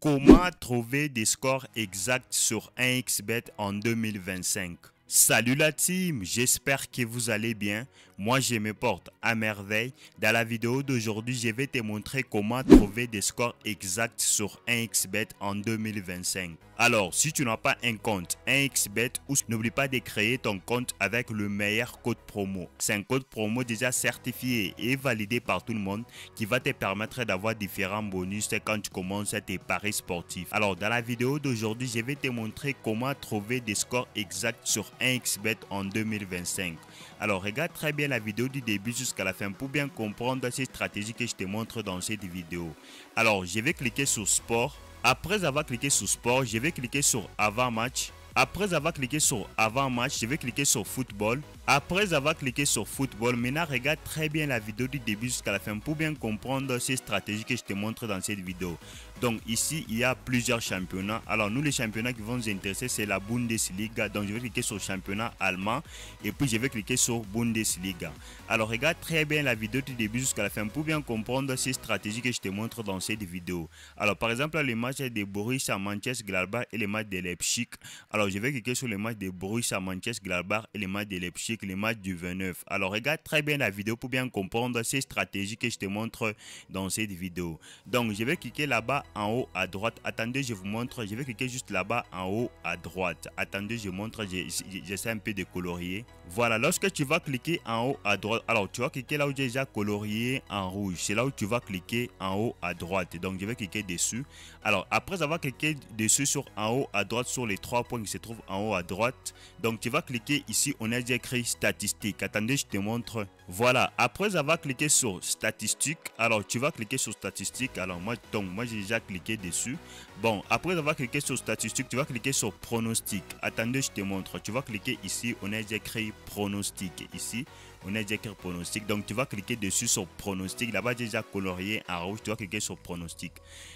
Comment trouver des scores exacts sur 1xBet en 2025? Salut la team, j'espère que vous allez bien. Moi je me porte à merveille. Dans la vidéo d'aujourd'hui, je vais te montrer comment trouver des scores exacts sur 1xBet en 2025. Alors, si tu n'as pas un compte 1xBet, n'oublie pas de créer ton compte avec le meilleur code promo. C'est un code promo déjà certifié et validé par tout le monde qui va te permettre d'avoir différents bonus quand tu commences tes paris sportifs. Alors, dans la vidéo d'aujourd'hui, je vais te montrer comment trouver des scores exacts sur 1xBet en 2025. Alors regarde très bien la vidéo du début jusqu'à la fin pour bien comprendre ces stratégies que je te montre dans cette vidéo. Alors je vais cliquer sur sport. Après avoir cliqué sur sport, je vais cliquer sur avant match. Après avoir cliqué sur avant match, je vais cliquer sur football. Après avoir cliqué sur football, maintenant regarde très bien la vidéo du début jusqu'à la fin pour bien comprendre ces stratégies que je te montre dans cette vidéo. Donc ici, il y a plusieurs championnats. Alors nous, les championnats qui vont nous intéresser, c'est la Bundesliga. Donc je vais cliquer sur championnat allemand et puis je vais cliquer sur Bundesliga. Alors regarde très bien la vidéo du début jusqu'à la fin pour bien comprendre ces stratégies que je te montre dans cette vidéo. Alors par exemple, les matchs de Borussia Mönchengladbach et les matchs de Leipzig. Alors je vais cliquer sur les matchs de Borussia Mönchengladbach et les matchs de Leipzig, les matchs du 29. Alors regarde très bien la vidéo pour bien comprendre ces stratégies que je te montre dans cette vidéo. Donc je vais cliquer là-bas en haut à droite. Attendez, je vous montre. Je vais cliquer juste là-bas en haut à droite. Attendez, je montre. J'essaie un peu de colorier. Voilà, lorsque tu vas cliquer en haut à droite, alors tu vas cliquer là où j'ai déjà colorié en rouge. C'est là où tu vas cliquer en haut à droite. Donc je vais cliquer dessus. Alors après avoir cliqué dessus sur en haut à droite sur les trois points qui se trouvent en haut à droite, donc tu vas cliquer ici. On a déjà écrit statistiques. Attendez, je te montre. Voilà, après avoir cliqué sur statistiques, alors tu vas cliquer sur statistiques. Alors moi j'ai déjà cliqué dessus. Bon, après avoir cliqué sur statistiques, tu vas cliquer sur pronostic. Attendez, je te montre. Tu vas cliquer ici. On a déjà écrit pronostic ici. On a déjà écrit pronostic. Donc tu vas cliquer dessus sur pronostic. Là-bas déjà colorié en rouge. Tu vas cliquer sur pronostic.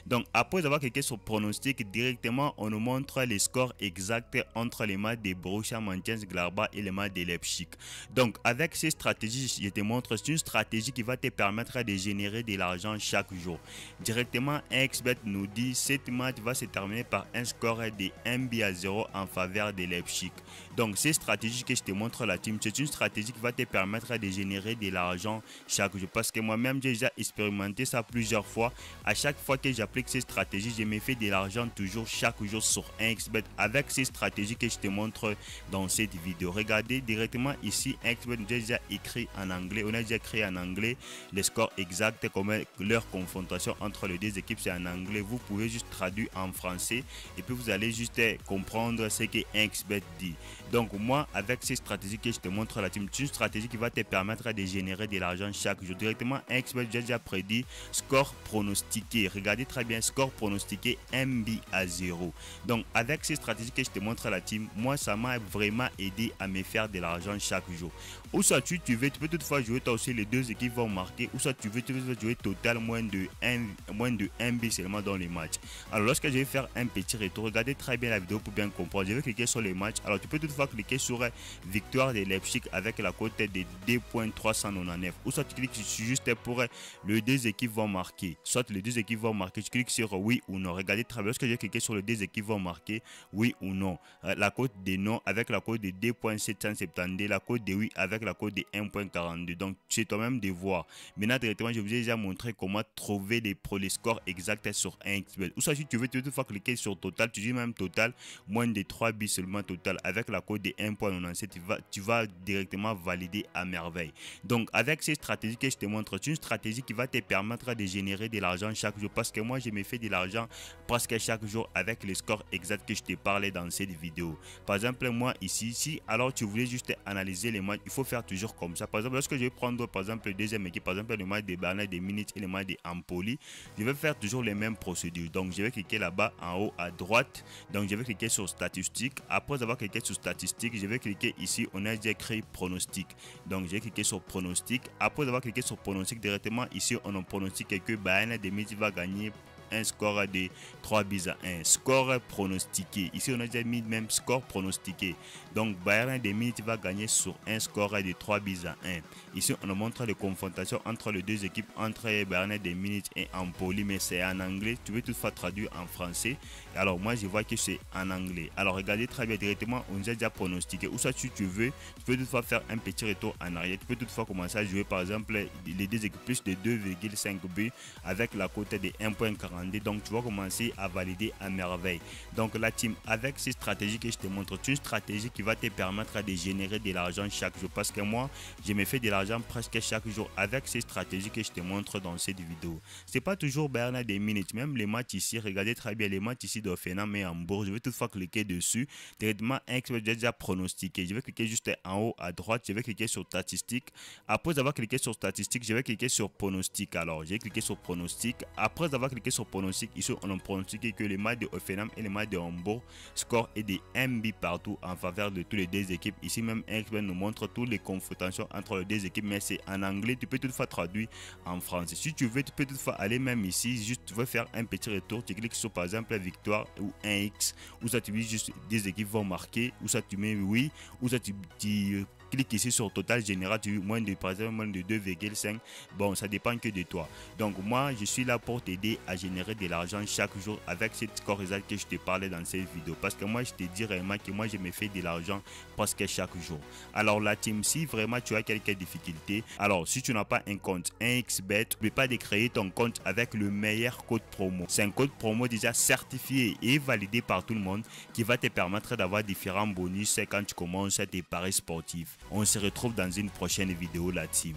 Donc après avoir cliqué sur pronostic, directement on nous montre les scores exacts entre les matchs de Borussia Mönchengladbach et les matchs de Leipzig. Donc avec ces stratégies, je te montre, c'est une stratégie qui va te permettre de générer de l'argent chaque jour. Directement, 1xBet nous dit cette match va se terminer par un score de 1-0 en faveur de Leipzig. Donc ces stratégies que je te montre la team, c'est une stratégie qui va te permettre de générer de l'argent chaque jour. Parce que moi-même, j'ai déjà expérimenté ça plusieurs fois. À chaque fois que j'applique ces stratégies, je me fais de l'argent toujours chaque jour sur 1xBet avec ces stratégies que je te montre dans cette vidéo. Regardez directement ici, 1xBet nous a déjà écrit en anglais. On a déjà écrit en anglais les scores exacts, comme leur confrontation entre les deux équipes, c'est en anglais. Vous pouvez juste traduire en français et puis vous allez juste comprendre ce que 1xBet dit. Donc moi, avec ces stratégies que je te montre la team, c'est une stratégie qui va te permettre de générer de l'argent chaque jour. Directement, 1xBet, j'ai déjà prédit score pronostiqué. Regardez très bien, score pronostiqué 1-0. Donc avec ces stratégies que je te montre la team, moi ça m'a vraiment aidé à me faire de l'argent chaque jour. Ou soit tu peux toutefois jouer toi aussi, les deux équipes vont marquer, ou soit tu veux jouer total moins de 1 but seulement dans les matchs. Alors lorsque je vais faire un petit retour, regardez très bien la vidéo pour bien comprendre. Je vais cliquer sur les matchs. Alors tu peux toutefois cliquer sur victoire de Leipzig avec la cote de 2.399. Ou soit tu cliques juste pour les deux équipes vont marquer. Soit les deux équipes vont marquer, tu cliques sur oui ou non. Regardez très bien, lorsque j'ai cliqué sur les deux équipes vont marquer, oui ou non. La cote de non avec la cote de 2.772, la cote de oui avec la cote de 1.42. Donc c'est toi-même de voir. Maintenant directement, je vous ai déjà montré comment trouver les scores exacts sur 1xBet. Ou soit si tu veux toutefois cliquer sur total, tu dis même total moins de 3 bits seulement total avec la cote de 1.97, tu vas directement valider à merveille. Donc avec ces stratégies que je te montre, c'est une stratégie qui va te permettre de générer de l'argent chaque jour, parce que moi je me fais de l'argent presque chaque jour avec les scores exacts que je te parlais dans cette vidéo. Par exemple, moi ici, si alors tu voulais juste analyser les matchs, il faut faire toujours comme ça. Par exemple, lorsque je vais prendre par exemple le deuxième équipe, par exemple le match de Bernard de Munich et le match de Empoli, je vais faire toujours les mêmes procédures. Donc je vais cliquer là-bas en haut à droite. Donc je vais cliquer sur statistiques. Après avoir cliqué sur statistiques, je vais cliquer ici. On a déjà écrit pronostic. Donc je vais cliquer sur pronostic. Après avoir cliqué sur pronostic, directement ici on a pronostique que Bayern de Munich va gagner un score de 3 buts à 1. Score pronostiqué. Ici, on a déjà mis même score pronostiqué. Donc, Bayern de Munich va gagner sur un score de 3 buts à 1. Ici, on nous montre les confrontations entre les deux équipes, entre Bayern de Munich et Empoli, mais c'est en anglais. Tu veux toutefois traduire en français. Alors, moi, je vois que c'est en anglais. Alors, regardez très bien directement, on nous a déjà pronostiqué. Ou soit, si tu veux, tu peux toutefois faire un petit retour en arrière. Tu peux toutefois commencer à jouer, par exemple, les deux équipes plus de 2,5 buts avec la cote de 1,42. Donc, tu vas commencer à valider à merveille. Donc, la team, avec ces stratégies que je te montre, c'est une stratégie qui va te permettre de générer de l'argent chaque jour. Parce que moi, je me fais de l'argent presque chaque jour avec ces stratégies que je te montre dans cette vidéo. C'est pas toujours Bayern de Munich, même les matchs ici, regardez très bien les matchs ici d'Hoffenheim et Hambourg. Je vais toutefois cliquer dessus. Directement, un expert déjà pronostiqué. Je vais cliquer juste en haut à droite. Je vais cliquer sur statistiques. Après avoir cliqué sur statistiques, je vais cliquer sur pronostic. Alors, j'ai cliqué sur pronostic. Après avoir cliqué sur pronostic, ici, on a pronostiqué que les matchs de Hoffenheim et les matchs de Hambourg score est de 1 but partout en faveur de tous les deux équipes. Ici, même, un expert nous montre toutes les confrontations entre les deux équipes, mais c'est en anglais. Tu peux toutefois traduire en français. Si tu veux, tu peux toutefois aller même ici. Juste, tu veux faire un petit retour. Tu cliques sur, par exemple, victoire ou 1x. Ou ça, tu dis juste des équipes vont marquer. Ou ça, tu mets oui. Ou ça, tu clique ici sur total général, tu moins de, par exemple, moins de 2,5. Bon, ça dépend que de toi. Donc, moi, je suis là pour t'aider à générer de l'argent chaque jour avec cette score exact que je te parlais dans cette vidéo. Parce que moi, je te dis réellement que moi, je me fais de l'argent presque chaque jour. Alors, la team, si vraiment tu as quelques difficultés, alors, si tu n'as pas un compte 1xBet, tu ne peux pas créer ton compte avec le meilleur code promo. C'est un code promo déjà certifié et validé par tout le monde qui va te permettre d'avoir différents bonus quand tu commences tes paris sportifs. On se retrouve dans une prochaine vidéo, la team.